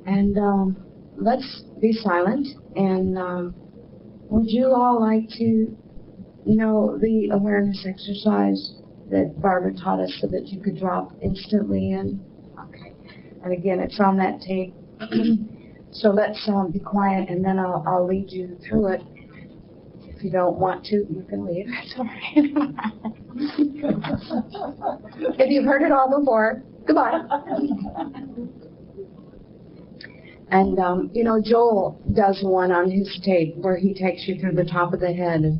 And let's be silent. And would you all like to know the awareness exercise that Barbara taught us so that you could drop instantly in? Okay. And again, it's on that tape. So let's be quiet, and then I'll lead you through it. If you don't want to, you can leave. It's all right. If you've heard it all before, goodbye. And, you know, Joel does one on his tape where he takes you through the top of the head and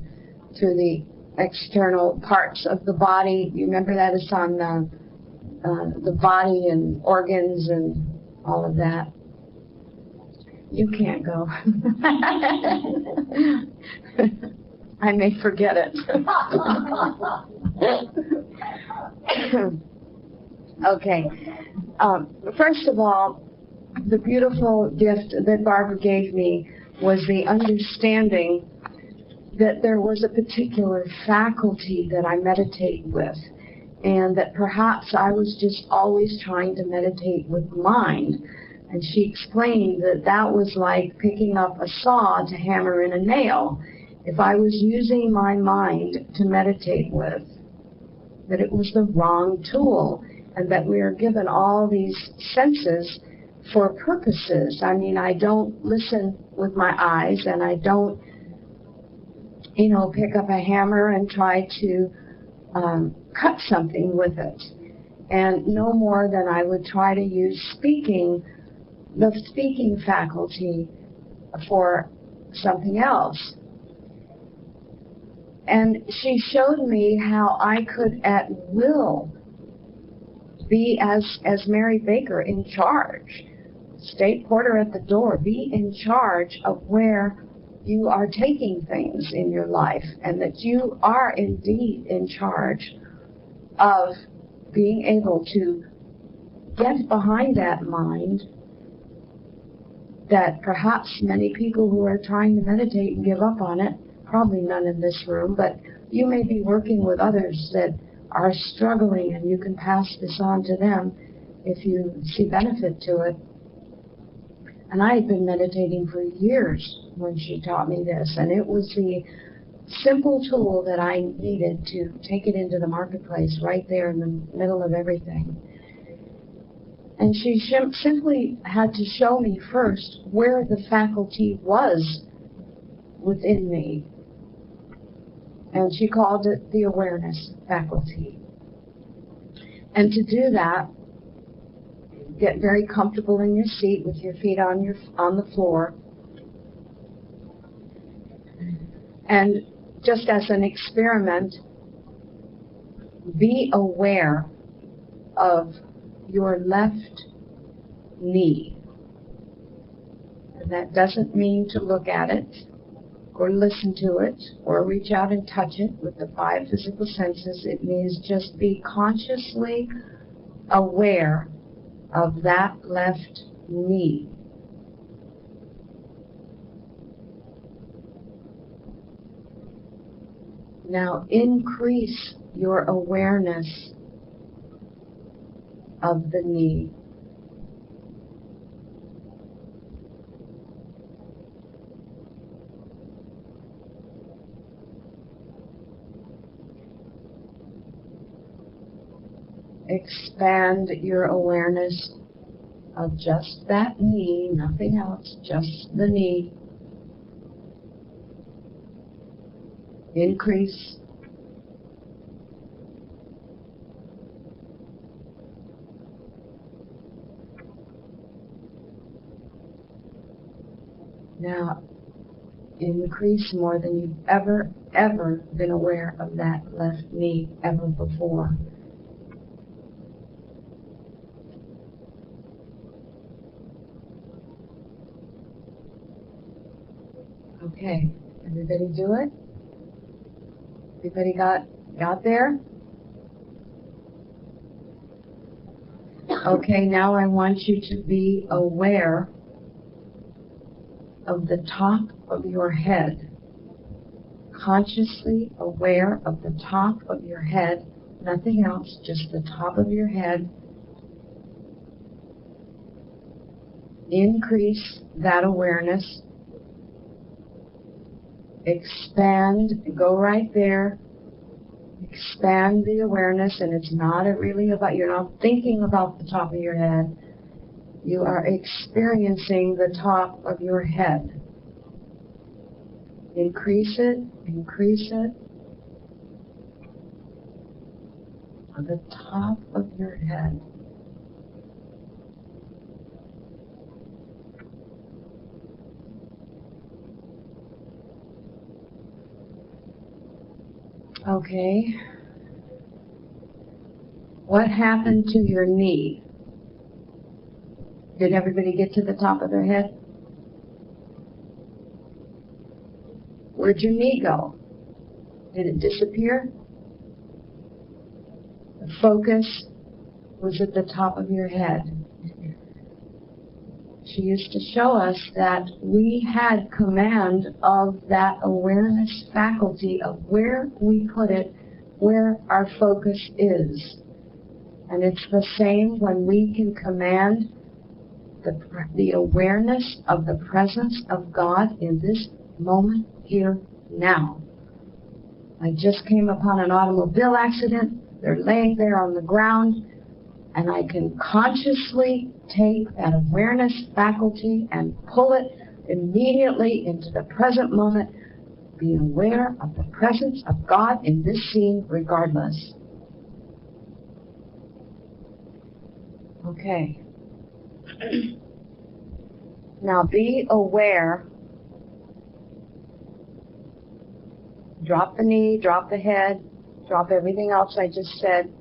through the external parts of the body. You remember that? It's on the body and organs and all of that. You can't go. I may forget it. Okay. First of all, the beautiful gift that Barbara gave me was the understanding that there was a particular faculty that I meditate with, and that perhaps I was just always trying to meditate with mind. And she explained that that was like picking up a saw to hammer in a nail. If I was using my mind to meditate with, that it was the wrong tool, and that we are given all these senses for purposes. I mean, I don't listen with my eyes, and I don't, you know, pick up a hammer and try to cut something with it. And no more than I would try to use the speaking faculty for something else. And she showed me how I could at will be, as Mary Baker, in charge. State porter at the door, be in charge of where you are taking things in your life, and that you are indeed in charge of being able to get behind that mind that perhaps many people who are trying to meditate and give up on it, probably none in this room, but you may be working with others that are struggling, and you can pass this on to them if you see benefit to it. And I had been meditating for years when she taught me this, and it was the simple tool that I needed to take it into the marketplace right there in the middle of everything. And she simply had to show me first where the faculty was within me. And she called it the awareness faculty. And to do that, get very comfortable in your seat with your feet on the floor. And just as an experiment, be aware of your left knee. And that doesn't mean to look at it or listen to it or reach out and touch it with the 5 physical senses. It means just be consciously aware of that left knee. Now increase your awareness of the knee. Expand your awareness of just that knee, nothing else, just the knee. Increase. Now, increase more than you've ever been aware of that left knee ever before. Okay, everybody do it? Everybody got there? Okay, now I want you to be aware of the top of your head. Consciously aware of the top of your head, nothing else, just the top of your head. Increase that awareness. Expand, go right there. Expand the awareness, and it's not really about, you're not thinking about the top of your head. You are experiencing the top of your head. Increase it, increase it. On the top of your head. Okay. What happened to your knee? Did everybody get to the top of their head? Where'd your knee go? Did it disappear? The focus was at the top of your head. She used to show us that we had command of that awareness faculty of where we put it, where our focus is. And it's the same when we can command the awareness of the presence of God in this moment, here, now. I just came upon an automobile accident. They're laying there on the ground, and I can consciously take that awareness faculty and pull it immediately into the present moment, being aware of the presence of God in this scene regardless. Okay. Now be aware. Drop the knee, drop the head, drop everything else I just said.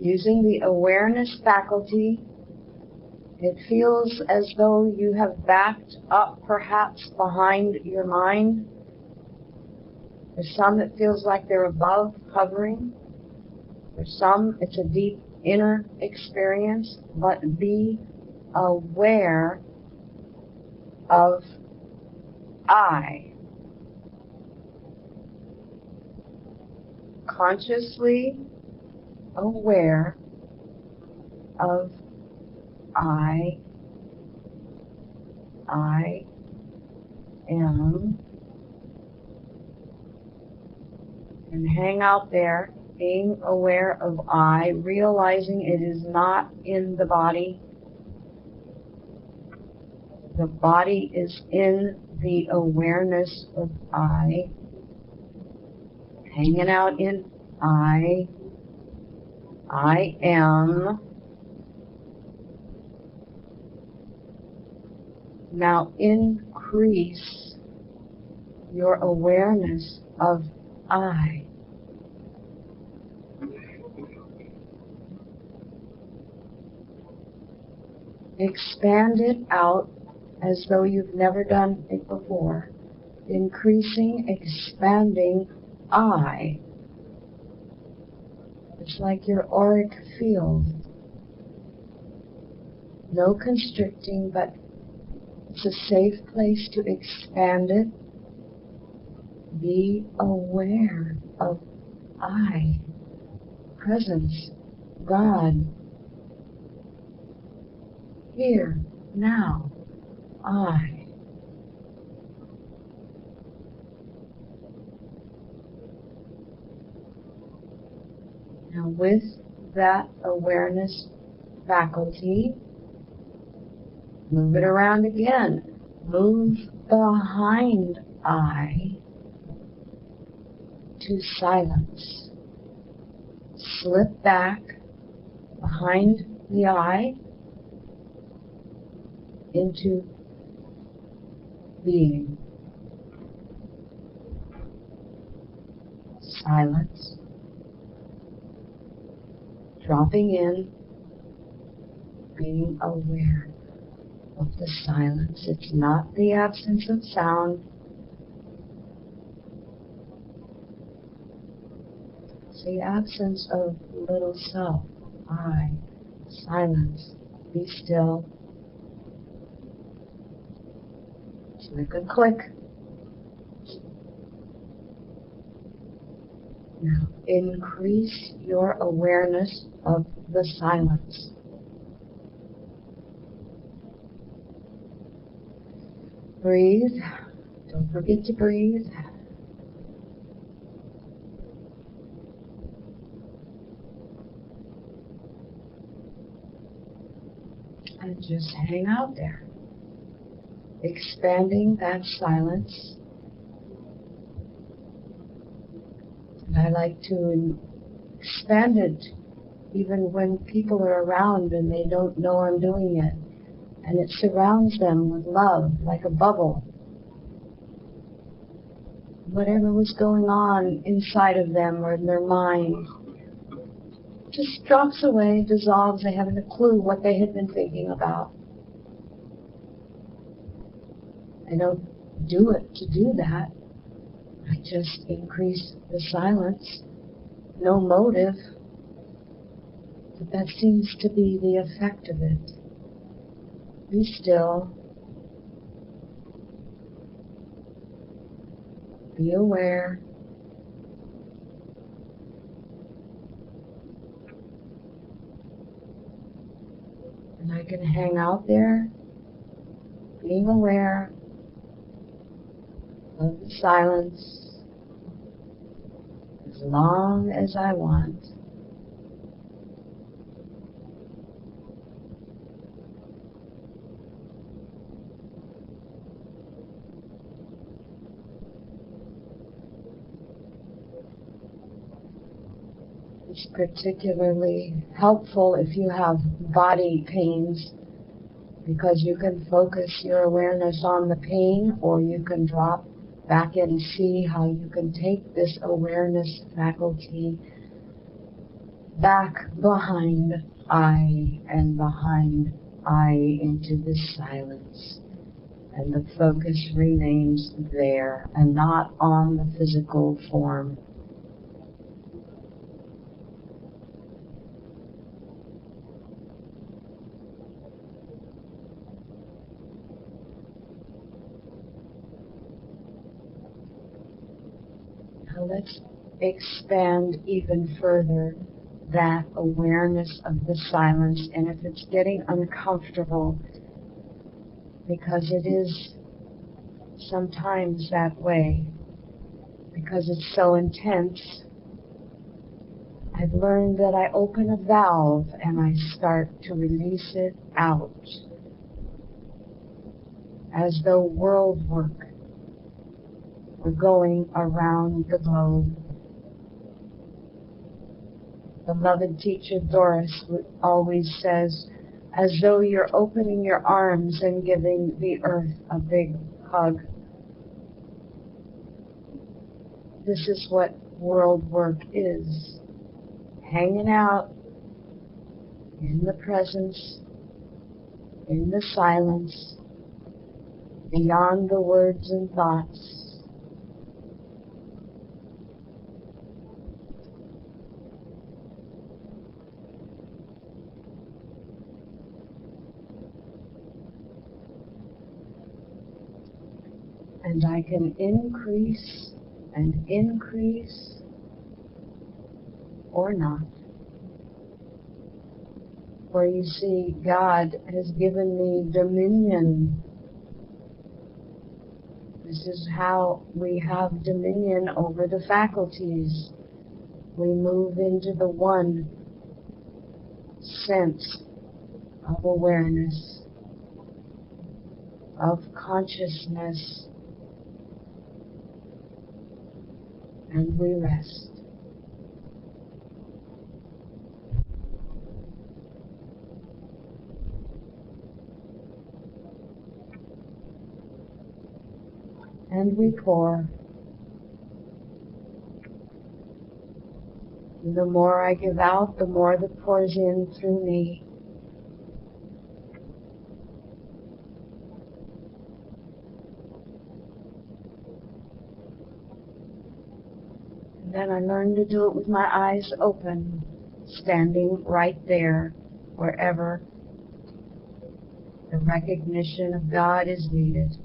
Using the awareness faculty, it feels as though you have backed up perhaps behind your mind. There's some that feels like they're above, hovering. There's some, it's a deep inner experience, but be aware of I. Consciously aware of I am, and hang out there, being aware of I, realizing it is not in the body. The body is in the awareness of I, hanging out in I am. Now increase your awareness of I. Expand it out as though you've never done it before. Increasing, expanding I. It's like your auric field. No constricting, but it's a safe place to expand it. Be aware of I. Presence, God. Here, now, I. Now with that awareness faculty, move it around again. Move behind I to silence. Slip back behind the I into being. Silence. Dropping in, being aware of the silence. It's not the absence of sound. It's the absence of little self. I. Silence. Be still. It's like a click. Now increase your awareness of the silence. Breathe. Don't forget to breathe. And just hang out there, expanding that silence. And I like to expand it even when people are around and they don't know I'm doing it. And it surrounds them with love, like a bubble. Whatever was going on inside of them or in their mind just drops away, dissolves. They haven't a clue what they had been thinking about. I don't do it to do that. I just increase the silence. No motive. But that seems to be the effect of it. Be still. Be aware. And I can hang out there, being aware of the silence as long as I want. It's particularly helpful if you have body pains, because you can focus your awareness on the pain, or you can drop back and see how you can take this awareness faculty back behind I and behind I into this silence. And the focus remains there and not on the physical form. Now let's expand even further that awareness of the silence. And if it's getting uncomfortable, because it is sometimes that way, because it's so intense, I've learned that I open a valve and I start to release it out, as though world work were going around the globe. Beloved teacher Doris always says, as though you're opening your arms and giving the earth a big hug. This is what world work is. Hanging out in the presence, in the silence, beyond the words and thoughts. And I can increase and increase or not. For you see, God has given me dominion. This is how we have dominion over the faculties. We move into the one sense of awareness, of consciousness, and we rest. And we pour. The more I give out, the more that pours in through me. And then I learn to do it with my eyes open, standing right there, wherever the recognition of God is needed.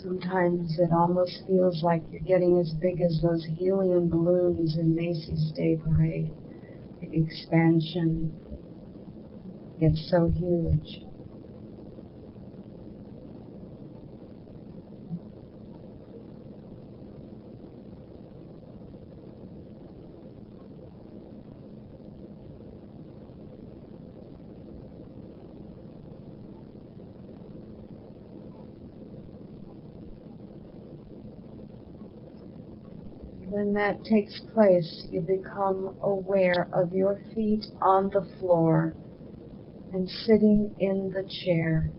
Sometimes it almost feels like you're getting as big as those helium balloons in Macy's Day Parade. The expansion gets so huge. When that takes place, you become aware of your feet on the floor and sitting in the chair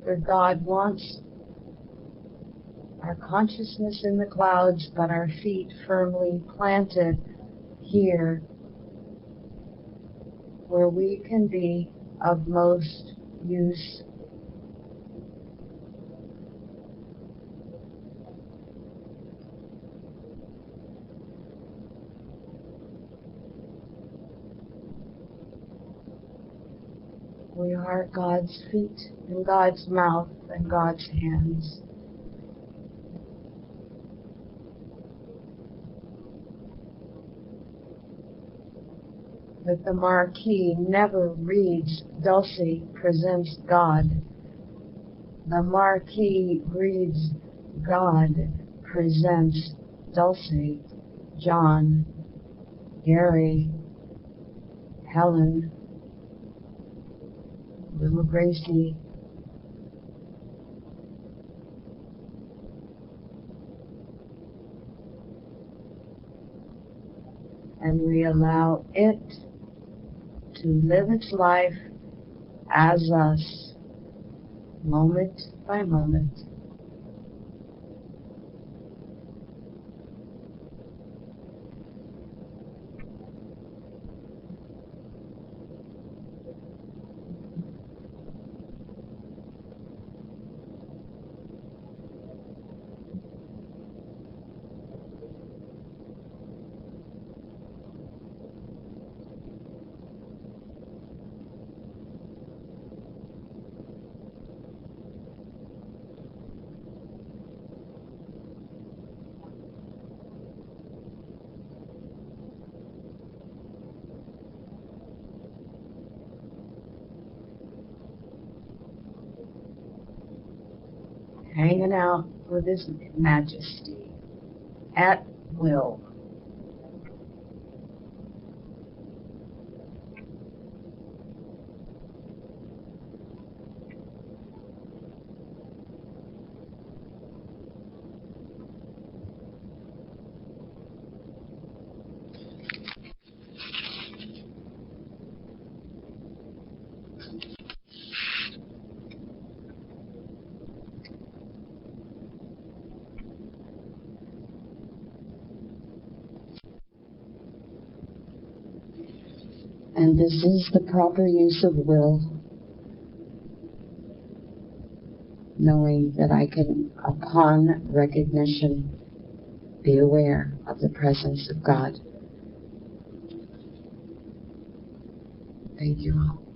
where God wants our consciousness in the clouds, but our feet firmly planted here where we can be of most use. We are God's feet and God's mouth and God's hands. But the marquee never reads Dulcie presents God. The marquee reads God presents Dulcie, John, Gary, Helen, little Gracie, and we allow it to live its life as us, moment by moment. Hanging out with His Majesty at will. And this is the proper use of will, knowing that I can, upon recognition, be aware of the presence of God. Thank you all.